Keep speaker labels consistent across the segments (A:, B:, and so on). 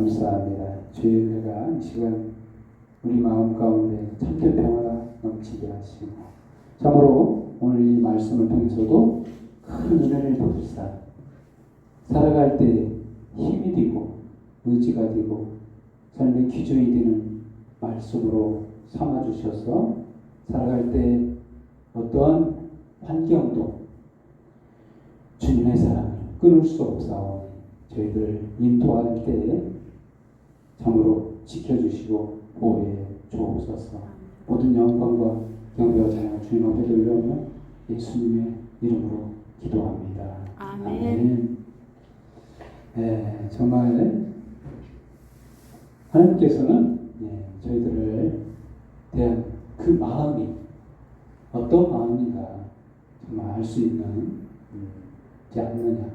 A: 감사합니다. 주의 은혜가 이 시간 우리 마음 가운데 참된 평화가 넘치게 하시고 참으로 오늘 이 말씀을 통해서도 큰 은혜를 베푸사 살아갈 때 힘이 되고 의지가 되고 삶의 기준이 되는 말씀으로 삼아주셔서 살아갈 때 어떠한 환경도 주님의 사랑을 끊을 수 없사오니 저희들 인도할 때에 참으로 지켜주시고 보호해 주옵소서. 모든 영광과 경배와 찬양 주님 앞에 돌려오며 예수님의 이름으로 기도합니다.
B: 아멘.
A: 네, 정말 하나님께서는 저희들을 대한 그 마음이 어떤 마음인가 정말 알 수 있는 지 않느냐.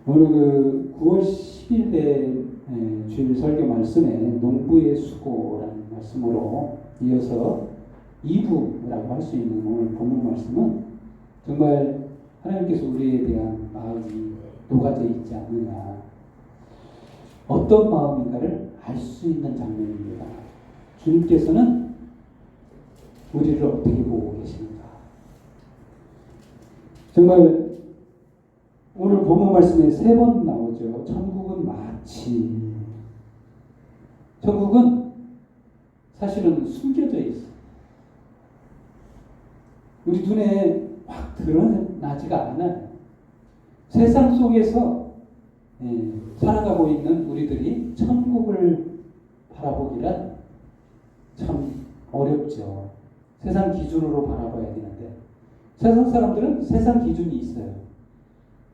A: 오늘 그 9월 10일에 주일 설교 말씀에 농부의 수고라는 말씀으로 이어서 2부라고 할 수 있는 오늘 본문 말씀은 정말 하나님께서 우리에 대한 마음이 녹아져 있지 않느냐, 어떤 마음인가를 알 수 있는 장면입니다. 주님께서는 우리를 어떻게 보고 계시는가. 정말 오늘 본문 말씀에 3번 나오죠. 천국은 마치. 천국은 사실은 숨겨져 있어. 우리 눈에 확 드러나지가 않아요. 세상 속에서 살아가고 있는 우리들이 천국을 바라보기란 참 어렵죠. 세상 기준으로 바라봐야 되는데 세상 사람들은 세상 기준이 있어요.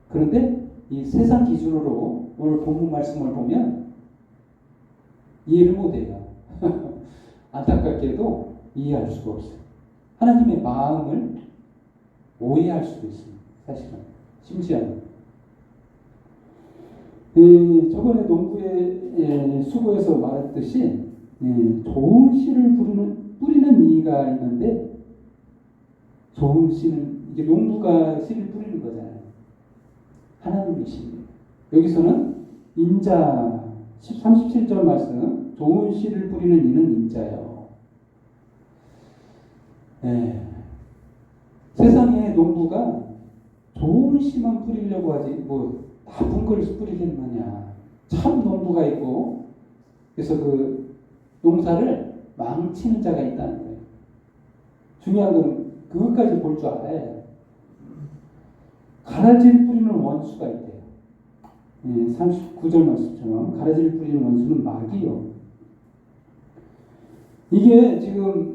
A: 그런데 이 세상 기준으로 오늘 본문 말씀을 보면 이해를 못해요. 안타깝게도 이해할 수가 없어요. 하나님의 마음을 오해할 수도 있습니다. 사실은 심지어는 저번에 농부의 수고에서 말했듯이 좋은 씨를 뿌리는 이가 있는데 좋은 씨는 이게 농부가 씨를 뿌리는 거잖아요. 하나님의 씨. 여기서는 인자 37절 말씀 좋은 씨를 뿌리는 이는 인자요. 세상에 농부가 좋은 씨만 뿌리려고 하지 뭐 나쁜 걸 뿌리겠느냐. 참 농부가 있고 그래서 그 농사를 망치는 자가 있다는 거예요. 중요한 건 그것까지 볼 줄 알아야 가라지를 뿌리는 원수가 있대요. 39절 말씀처럼 가라지를 뿌리는 원수는 마귀요. 이게 지금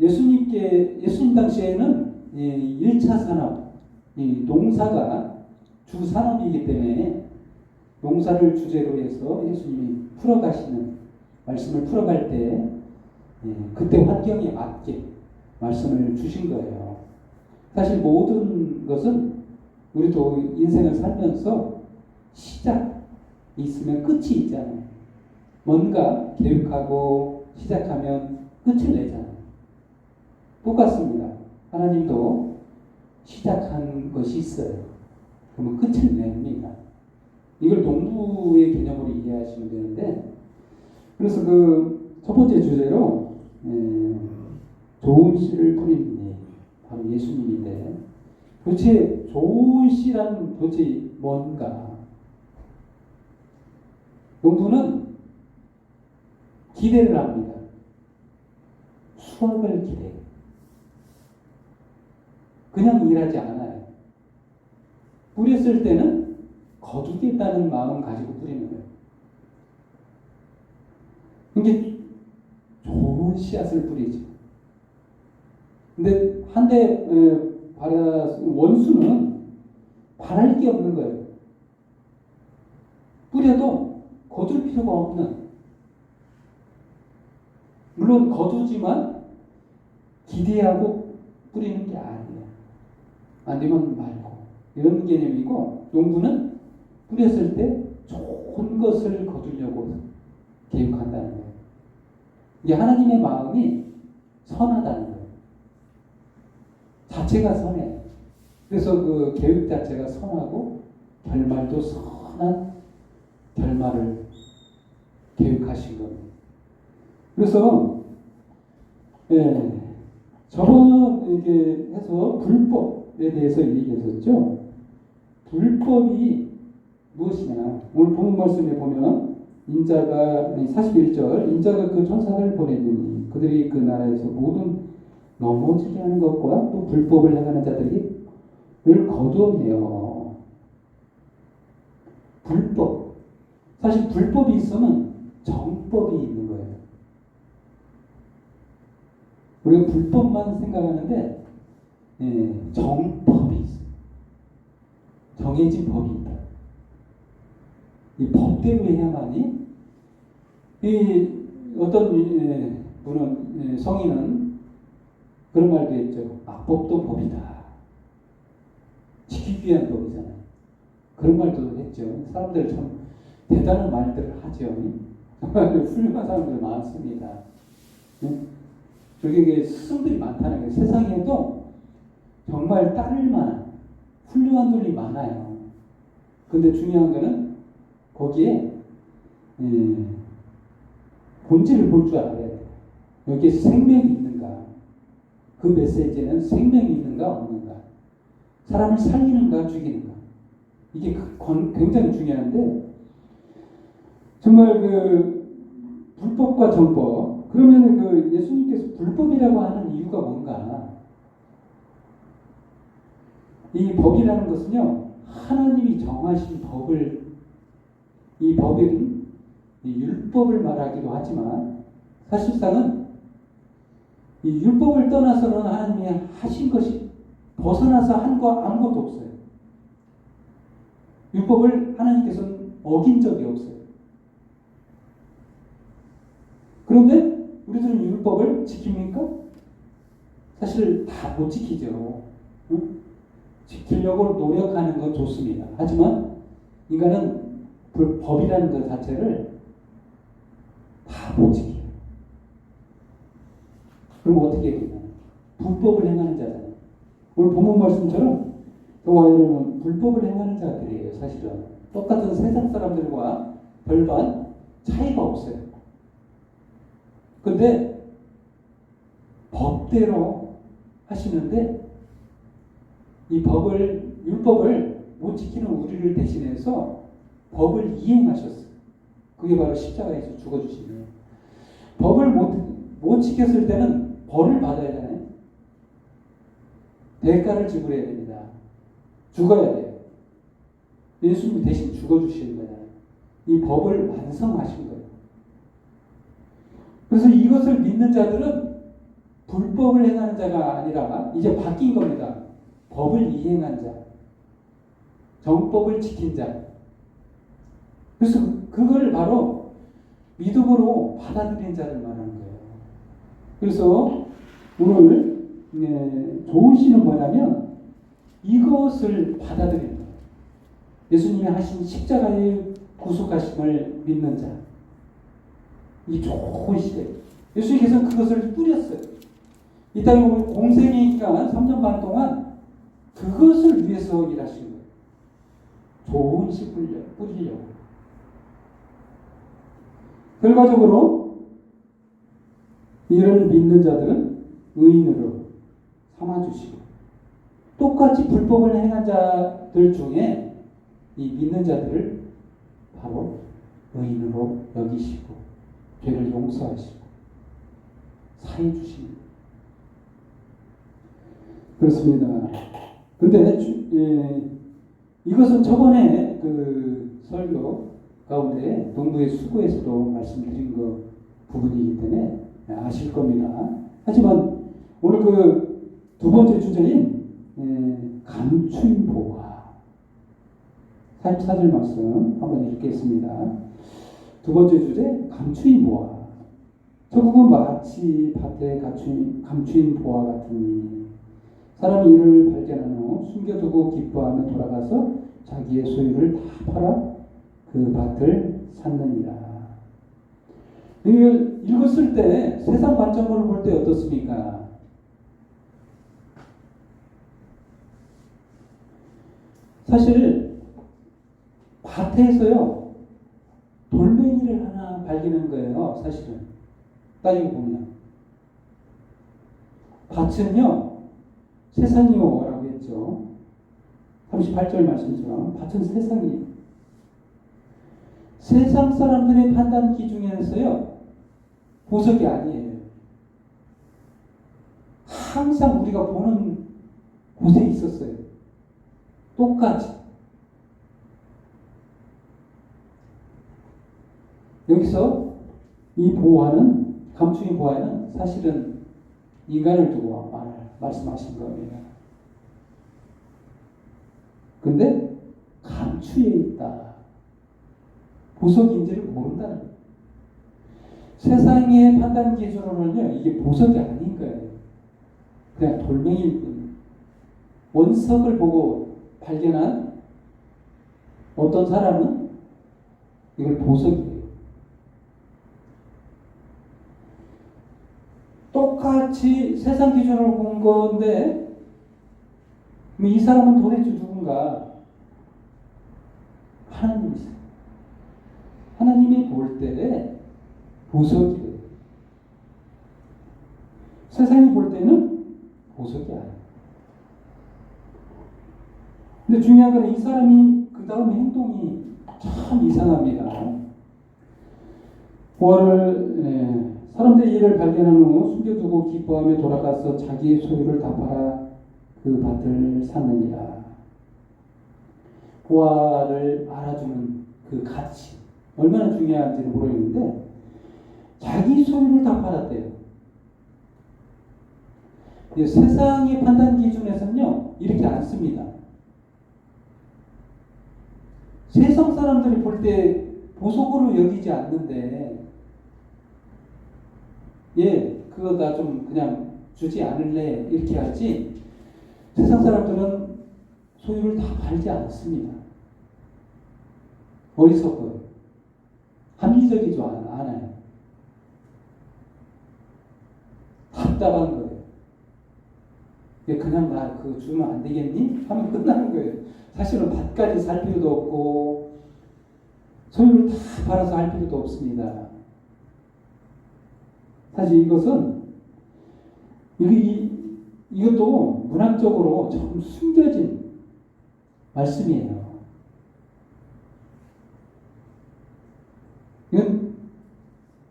A: 예수님 당시에는 1차 산업, 농사가 주 산업이기 때문에 농사를 주제로 해서 예수님이 풀어가시는 말씀을 풀어갈 때 그때 환경에 맞게 말씀을 주신 거예요. 사실 모든 것은 우리도 인생을 살면서 시작이 있으면 끝이 있잖아요. 뭔가 계획하고 시작하면 끝을 내잖아요. 똑같습니다. 하나님도 시작한 것이 있어요. 그러면 끝을 냅니다. 이걸 농부의 개념으로 이해하시면 되는데, 그래서 그 첫 번째 주제로 좋은 씨를 뿌리는 이 바로 예수님인데, 도대체 좋은 씨란 도대체 뭔가? 농부는 기대를 합니다. 수확을 기대해요. 그냥 일하지 않아요. 뿌렸을 때는 거두겠다는 마음 가지고 뿌리는 거예요. 이게 좋은 씨앗을 뿌리죠. 근데 한데 원수는 바랄 게 없는 거예요. 뿌려도 거둘 필요가 없는. 물론 거두지만 기대하고 뿌리는 게 아니에요. 안 되면 말고. 이런 개념이고, 농부는 뿌렸을 때 좋은 것을 거두려고 계획한다는 거예요. 이게 하나님의 마음이 선하다는 거예요. 자체가 선해. 그래서 그 계획 자체가 선하고 결말도 선한 결말을 계획하신 겁니다. 그래서 저번 이게 해서 불법에 대해서 얘기했었죠. 불법이 무엇이냐? 오늘 본문 말씀에 보면 인자가 41절 인자가 그 천사를 보내더니 그들이 그 나라에서 모든 넘어지게 하는 것과 또 불법을 행하는 자들이 늘 거두었네요. 불법. 사실 불법이 있으면 정법이 있는 거예요. 우리가 불법만 생각하는데 정법이 있어요. 정해진 법이 있다. 이 법대로 해야만이 이 어떤 분은 성인은 그런 말도 했죠. 악법도 법이다. 지키기 위한 법이잖아요. 그런 말도 했죠. 사람들 참 대단한 말들을 하죠. 정말 훌륭한 사람들 많습니다. 저게 스승들이 많다는 거예요. 세상에도 정말 따를 만한 훌륭한 분이 많아요. 근데 중요한 거는 거기에 본질을 볼 줄 알아야 돼요. 여기에 생명이 있는가? 그 메시지에는 생명이 있는가 없는가? 사람을 살리는가 죽이는가? 이게 굉장히 중요한데 정말 그 불법과 정법 그러면 그 예수님께서 불법이라고 하는 이유가 뭔가? 이 법이라는 것은요 하나님이 정하신 법을 이 법은 이 율법을 말하기도 하지만 사실상은 이 율법을 떠나서는 하나님이 하신 것이 벗어나서 한 거 아무것도 없어요. 율법을 하나님께서는 어긴 적이 없어요. 그런데 우리들은 율법을 지킵니까? 사실 다 못 지키죠. 응? 지키려고 노력하는 건 좋습니다. 하지만 인간은 법이라는 것 자체를 다 못 지켜요. 그럼 어떻게 해야 되나? 불법을 행하는 자잖아요. 오늘 본문 말씀처럼 저와 여러분은 불법을 행하는 자들이에요. 사실은 똑같은 세상 사람들과 별반 차이가 없어요. 근데 법대로 하시는데 이 율법을 못 지키는 우리를 대신해서 법을 이행하셨어요. 그게 바로 십자가에서 죽어주신 거예요. 법을 못 지켰을 때는 벌을 받아야 되잖아요. 대가를 지불해야 됩니다. 죽어야 돼요. 예수님 대신 죽어주시는 거잖아요. 이 법을 완성하신 거예요. 그래서 이것을 믿는 자들은 불법을 행하는 자가 아니라 이제 바뀐 겁니다. 법을 이행한 자, 정법을 지킨 자. 그래서 그걸 바로 믿음으로 받아들인 자를 말하는 거예요. 그래서 오늘 좋은 시는 뭐냐면 이것을 받아들이는 거예요. 예수님이 하신 십자가의 구속하심을 믿는 자. 이 좋은 시대. 예수님께서는 그것을 뿌렸어요. 이 땅에 공생의 기간 3년 반 동안 그것을 위해서 일하신 거예요. 좋은 씨 뿌리려고. 결과적으로 이를 믿는 자들은 의인으로 삼아주시고 똑같이 불법을 행한 자들 중에 이 믿는 자들을 바로 의인으로 여기시고 죄를 용서하시고 사해 주십니다. 그렇습니다. 근데 이것은 저번에 그 설교 가운데 농부의 수고에서도 말씀드린 그 부분이기 때문에 아실 겁니다. 하지만 오늘 그 두 번째 주제인 감추인 보화 44절 말씀 한번 읽겠습니다. 두 번째 주제 감추인 보화. 저국은 마치 밭에 감추인 보화 같으니 사람이 이를 발견한 후 숨겨두고 기뻐하며 돌아가서 자기의 소유를 다 팔아 그 밭을 샀느니라. 이걸 읽었을 때 세상 관점으로 볼 때 어떻습니까? 사실 밭에서요 발기는 거예요. 사실은 따지고 보면 밭은요 세상이요라고 했죠. 38절 말씀처럼 밭은 세상이에요. 세상 사람들의 판단 기준에서요 보석이 아니에요. 항상 우리가 보는 곳에 있었어요. 똑같이. 여기서 이 보화는, 감추인 보화는 사실은 인간을 두고 말씀하신 겁니다. 근데 감추에 있다. 보석인지를 모른다는 거예요. 세상의 판단 기준으로는요, 이게 보석이 아닌 거예요. 그냥 돌멩이일 뿐이에요. 원석을 보고 발견한 어떤 사람은 이걸 보석이에요. 똑같이 세상 기준으로 본 건데 이 사람은 도대체 누군가? 하나님이세요. 하나님이 볼 때 보석이래요. 세상이 볼 때는 보석이 아니에요. 근데 중요한 건 이 사람이 그 다음 행동이 참 이상합니다. 보화를 사람들이 이를 발견한 후 숨겨두고 기뻐하며 돌아가서 자기 소유를 다 팔아 그 밭을 샀느니라. 보화를 알아주는 그 가치 얼마나 중요한지는 모르겠는데 자기 소유를 다 팔았대요. 세상의 판단 기준에서는요 이렇게 안 씁니다. 세상 사람들이 볼 때 보석으로 여기지 않는데 그거 다 좀 그냥 주지 않을래 이렇게 하지 세상 사람들은 소유를 다 팔지 않습니다. 어리석어요. 합리적이지 않아요. 답답한 거예요. 그냥 나 그거 주면 안 되겠니? 하면 끝나는 거예요. 사실은 밭까지 살 필요도 없고 소유를 다 팔아서 할 필요도 없습니다. 사실 이것은 이것도 문학적으로 조금 숨겨진 말씀이에요. 이건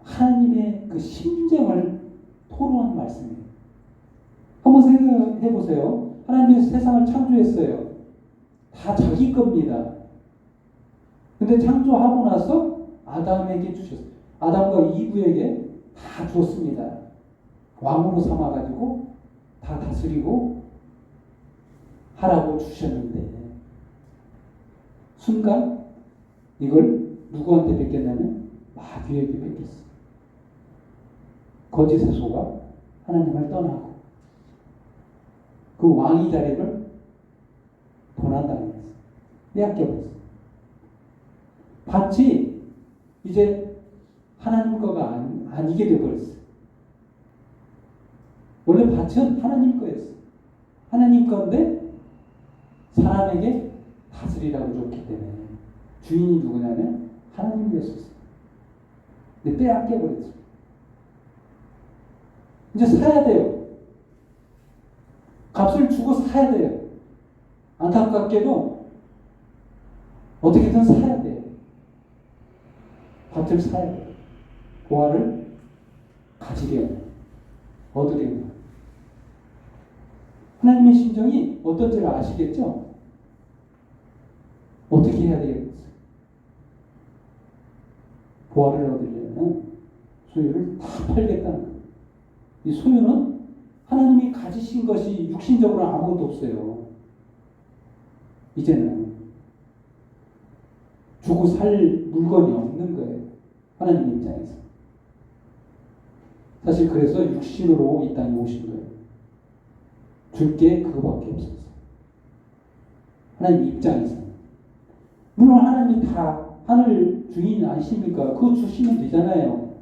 A: 하나님의 그 심정을 토로한 말씀이에요. 한번 생각해 보세요. 하나님이 세상을 창조했어요. 다 자기 겁니다. 근데 창조하고 나서 아담에게 주셨어요. 아담과 이브에게 다 줬습니다. 왕으로 삼아가지고 다 다스리고 하라고 주셨는데 순간 이걸 누구한테 뺏겼냐면 마귀에게 뺏겼어요. 거짓의 소가 하나님을 떠나고 그 왕의 자리를 도난당했어요. 빼앗겨버렸어요. 밭이 이제 하나님 거가 아니게 되어버렸어요. 원래 밭은 하나님 거였어요. 하나님 건데 사람에게 다스리라고 줬기 때문에 주인이 누구냐면 하나님이었어요. 근데 빼앗겨버렸어요. 이제 사야 돼요. 값을 주고 사야 돼요. 안타깝게도 어떻게든 사야 돼요. 밭을 사야 돼요. 보화를 가지려면, 얻으려면. 하나님의 심정이 어떤지를 아시겠죠? 어떻게 해야 되겠어요? 보화를 얻으려면 소유를 다 팔겠다는 거예요. 이 소유는 하나님이 가지신 것이 육신적으로 아무것도 없어요. 이제는 주고 살 물건이 없는 거예요. 하나님 입장에서. 사실 그래서 육신으로 이 땅에 오신 거예요. 줄 게 그거밖에 없었어요. 하나님 입장에서. 물론 하나님이 다 하늘 주인 아니십니까? 그거 주시면 되잖아요.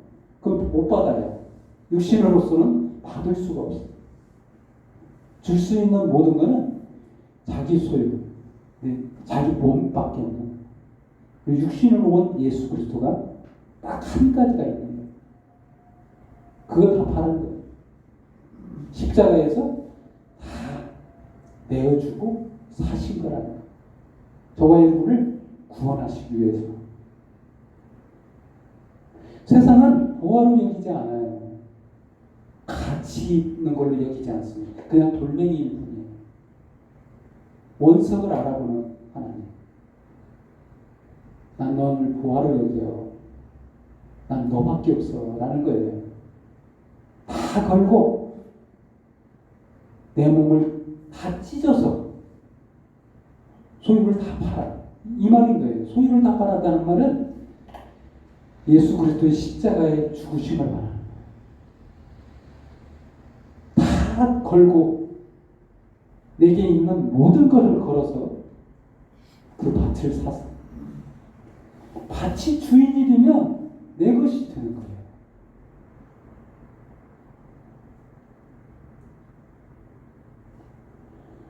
A: 그건 못 받아요. 육신으로서는 받을 수가 없어요. 줄 수 있는 모든 것은 자기 소유, 자기 몸밖에 없는 거예요. 육신으로 온 예수 그리스도가 딱 한 가지가 있는 거예요. 그거 다 파는 거예요. 십자가에서 다 내어주고 사신 거라는 거예요. 저와 여러분을 구원하시기 위해서. 세상은 보화로 여기지 않아요. 가치 있는 걸로 여기지 않습니다. 그냥 돌멩이일 뿐이에요. 원석을 알아보는 하나님. 난 너를 보화로 여겨. 난 너밖에 없어. 라는 거예요. 다 걸고 내 몸을 다 찢어서 소유를 다 팔아. 이 말인 거예요. 소유를 다 팔았다는 말은 예수 그리스도의 십자가의 죽으심을 말하는 거예요. 다 걸고 내게 있는 모든 것을 걸어서 그 밭을 사서 밭이 주인이 되면 내 것이 되는 거예요.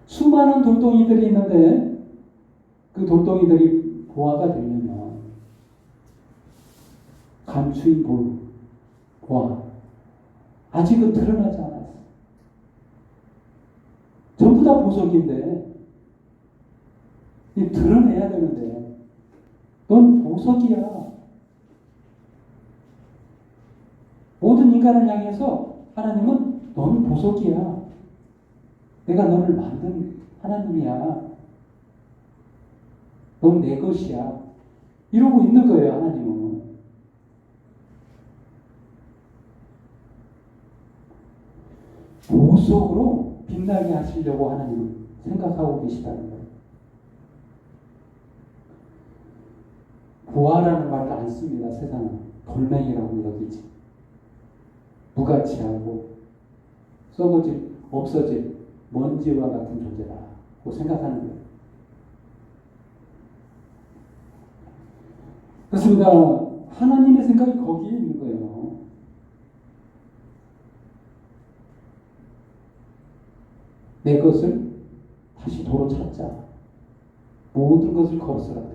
A: 수많은 돌덩이들이 있는데 그 돌덩이들이 보화가 되려면 감추인 보화 아직은 드러나지 않았어. 전부 다 보석인데 이 드러내야 되는데 넌 보석이야. 모든 인간을 향해서 하나님은 넌 보석이야. 내가 너를 만든 하나님이야. 넌 내 것이야. 이러고 있는 거예요, 하나님은. 보석으로 빛나게 하시려고 하나님은 생각하고 계시다는 거예요. 보화라는 말을 안 씁니다, 세상은. 돌멩이라고 여기지. 무가치하고 썩어질, 없어질 먼지와 같은 존재라고 생각하는 거예요. 그렇습니다. 하나님의 생각이 거기에 있는 거예요. 내 것을 다시 도로 찾자. 모든 것을 걸었으라도.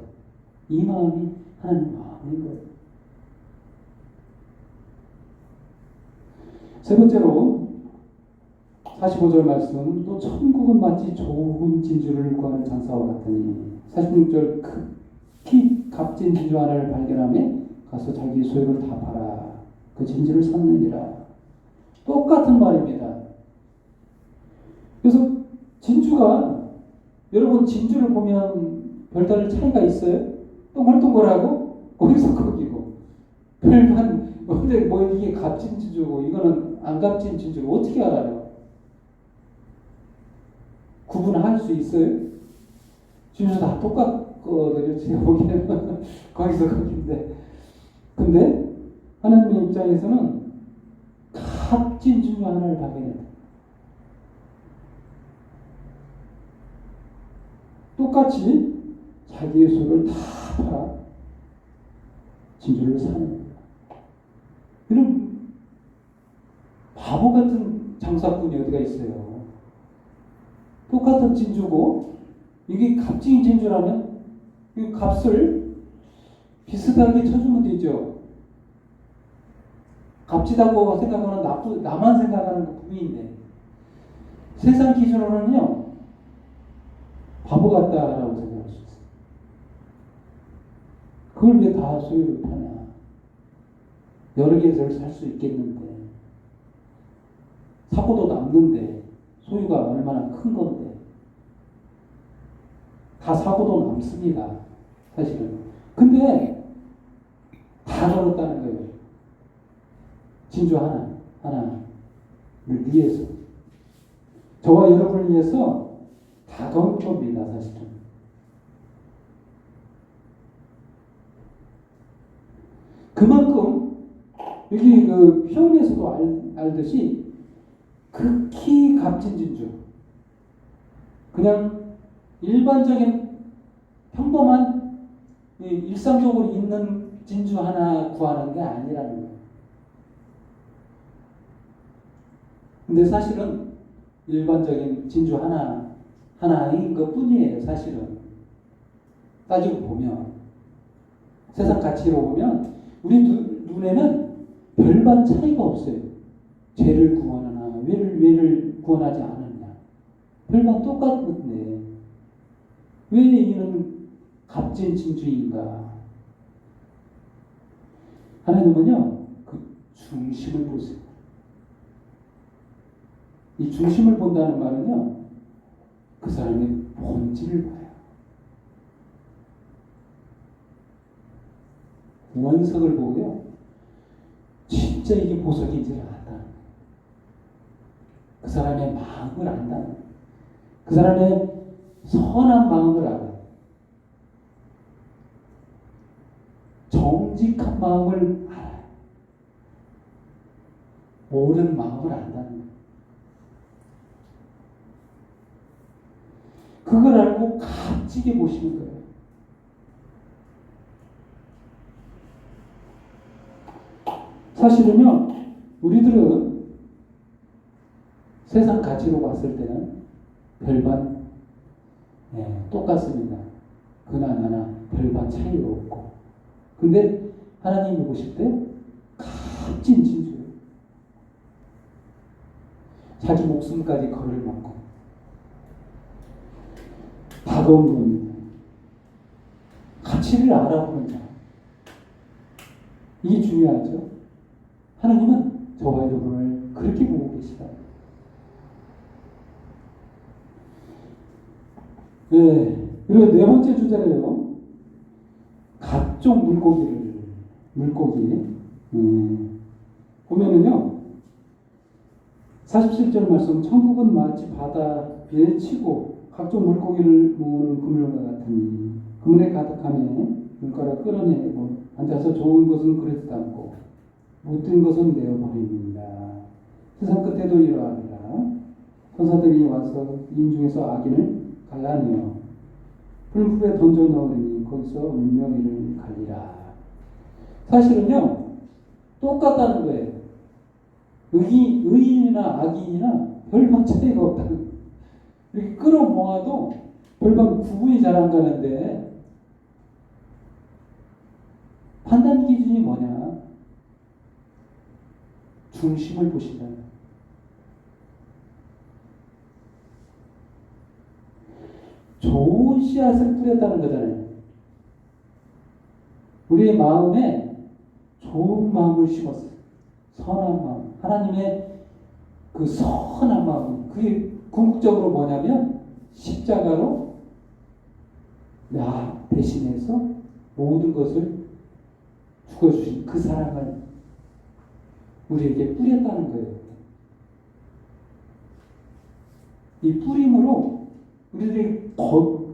A: 이 마음이 하나님 마음인 거예요. 세 번째로 45절 말씀, 또 천국은 마치 좋은 진주를 구하는 장사와 같으니 46절 극히 값진 진주 하나를 발견하며 가서 자기 소유를 다 팔아 그 진주를 샀느니라. 똑같은 말입니다. 그래서 진주가 여러분 진주를 보면 별다른 차이가 있어요? 동글동글하고 거기서 거기고 별반 근데 뭐 이게 값진 진주고 이거는 안 값진 진주를 어떻게 알아요? 구분할 수 있어요? 진주 다 똑같거든요. 제가 보기에는 거기서 거기인데 근데 하나님의 입장에서는 값진 진주 하나를 발견했다. 똑같이 자기의 소유를 다 팔아 진주를 사는 거예요. 이런 바보 같은 장사꾼이 어디가 있어요. 똑같은 진주고 이게 값진 진주라면 이 값을 비슷하게 쳐주면 되죠. 값지다고 생각하는 나만 생각하는 것 뿐인데 세상 기준으로는요 바보 같다라고 생각할 수 있어요. 그걸 왜 다 소유를 파냐. 여러 개를 살 수 있겠는데 사고도 남는데 소유가 얼마나 큰 건데 다 사고도 남습니다. 사실은. 근데 다 걸었다는 거예요. 진주 하나를 위해서 저와 여러분을 위해서 다 건 겁니다. 사실은. 그만큼 여기 그 표현에서도 알듯이 극히 값진 진주 그냥 일반적인 평범한 일상적으로 있는 진주 하나 구하는 게 아니라는 거예요. 근데 사실은 일반적인 진주 하나인 것 뿐이에요. 사실은 따지고 보면 세상 가치로 보면 우리 눈에는 별반 차이가 없어요. 죄를 구원하나 왜를 구원하지 않았냐. 별반 똑같은데 왜 이는 값진 진주인가. 하나님은요 그 중심을 보세요. 이 중심을 본다는 말은요 그 사람의 본질을 봐요. 원석을 보고요 진짜 이게 보석인지를 안다. 그 사람의 마음을 안다. 그 사람의 선한 마음을 알아요. 정직한 마음을 알아요. 옳은 마음을 안다는 거예요. 그걸 알고 값지게 보시는 거예요. 사실은요, 우리들은 세상 가치로 봤을 때는 별반 똑같습니다. 그나마나 별반 차이가 없고. 근데 하나님이 보실 때 값진 진주예요. 자기 목숨까지 걸어놓고 다가온 겁니다. 가치를 알아보는 자. 이게 중요하죠. 하나님은 저와 여러분을 그렇게 보고 계시다. 네. 그리고 네 번째 주제는요. 각종 물고기. 보면은요. 47절 말씀, 천국은 마치 바다에 치고 각종 물고기를 모으는 그물과 같으니 그물에 가득하며 물가로 끌어내고 앉아서 좋은 것은 그릇 담고 못된 것은 내어버립니다. 세상 끝에도 이러하리라. 천사들이 와서 인중에서 악인을 갈라내어 풀무에 던져 넣으니 거기서 운명이를 갈리라. 사실은요 똑같다는 거예요. 의인이나 악인이나 별반 차이가 없다는 거예요. 이렇게 끌어모아도 별반 구분이 잘 안 가는데 판단 기준이 뭐냐? 중심을 보신다. 좋은 씨앗을 뿌렸다는 거잖아요. 우리의 마음에 좋은 마음을 심었어요. 선한 마음. 하나님의 그 선한 마음. 그게 궁극적으로 뭐냐면 십자가로 나 대신해서 모든 것을 죽어주신 그 사랑을 우리에게 뿌렸다는 거예요. 이 뿌림으로 우리들이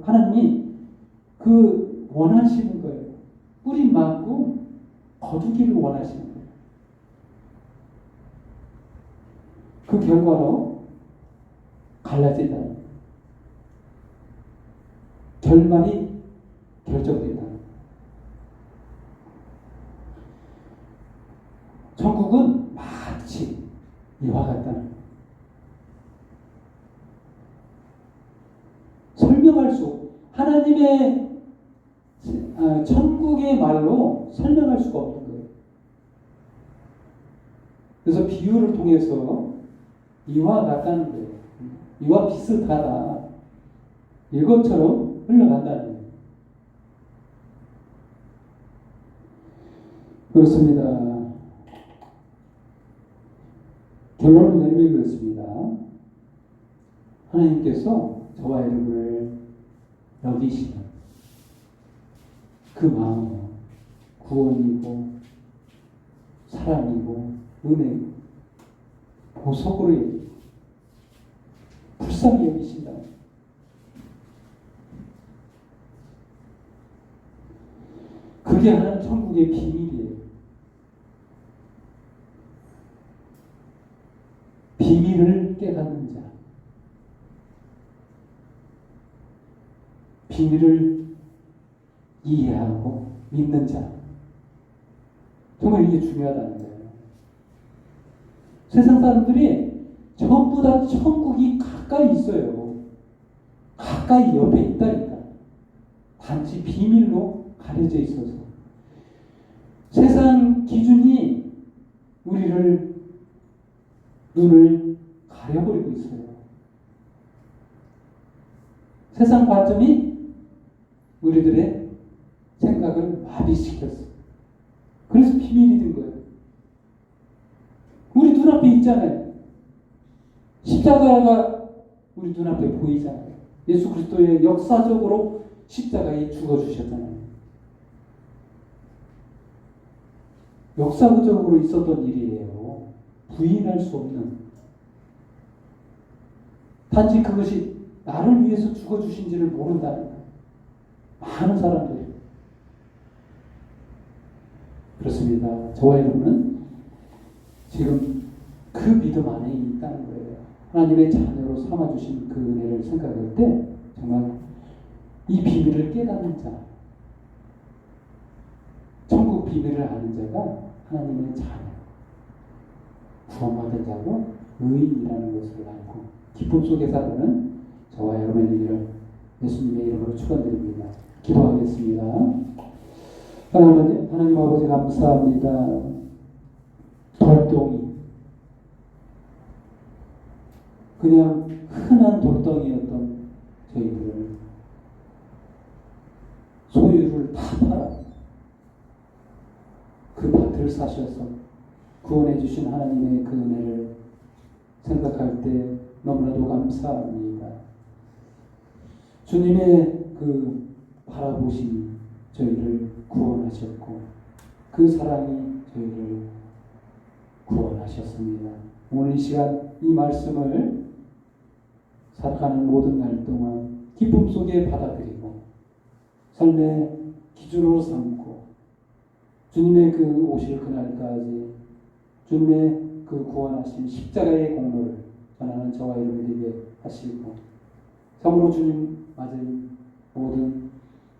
A: 하나님이 그 원하시는 거예요. 뿌린 만큼 거두기를 원하시는 거예요. 그 결과로 갈라진다. 결말이 결정된다. 천국은 마치 이와 같다는 거예요. 설명할 수 하나님의 천국의 말로 설명할 수가 없는 거예요. 그래서 비유를 통해서 이와 같다는 거예요. 이와 비슷하다. 이것처럼 흘러간다는 거예요. 그렇습니다. 결론을 내리면 그렇습니다. 하나님께서 저와 여러분을 여기시는 그 마음은 구원이고 사랑이고 은혜이고 보석으로 불쌍히 여기신다. 그게 하나님 천국의 비밀이에요. 비밀을 깨닫는 자, 비밀을 이해하고 믿는 자, 정말 이게 중요하다는 거예요. 세상 사람들이 전부 다 천국이 가까이 있어요. 가까이 옆에 있다니까. 단지 비밀로 가려져 있어서. 세상 세상 기준이 우리를 눈을 가려버리고 있어요. 세상 관점이 우리들의 생각을 마비시켰어요. 그래서 비밀이 된 거예요. 우리 눈앞에 있잖아요. 십자가가 우리 눈앞에 보이잖아요. 예수 그리스도의 역사적으로 십자가에 죽어주셨잖아요. 역사적으로 있었던 일이에요. 부인할 수 없는. 단지 그것이 나를 위해서 죽어주신지를 모른다는 거예요. 많은 사람들이. 그렇습니다. 저와 여러분은 지금 그 믿음 안에 있다는 거예요. 하나님의 자녀로 삼아주신 그 은혜를 생각할 때 정말 이 비밀을 깨닫는 자, 천국 비밀을 아는 자가 하나님의 자녀, 구원받은 자고 의인이라는 것을 알고 기쁨 속에 살아가는 저와 여러분의 일을 예수님의 이름으로 축원드립니다. 기도하겠습니다. 하나님 아버지 감사합니다. 돌덩이, 그냥 흔한 돌덩이였던 저희들을 소유를 다 팔아 그 밭을 사셔서 구원해 주신 하나님의 그 은혜를 생각할 때 너무나도 감사합니다. 주님의 그 바라보심이 저희를 구원하셨고 그 사랑이 저희를 구원하셨습니다. 오늘 이 시간 이 말씀을 살아가는 모든 날 동안 기쁨 속에 받아들이고 삶의 기준으로 삼고 주님의 그 오실 그날까지 주님의 그 구원하신 십자가의 공로를 전하는 저와 여러분이 되게 하시고 참으로 주님 맞은 모든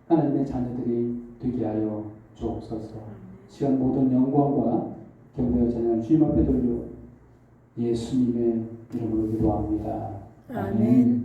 A: 하나님의 자녀들이 되게 하여 주옵소서. 시간 모든 영광과 경배와 찬양을 주님 앞에 돌려 예수님의 이름으로 기도합니다. 아멘.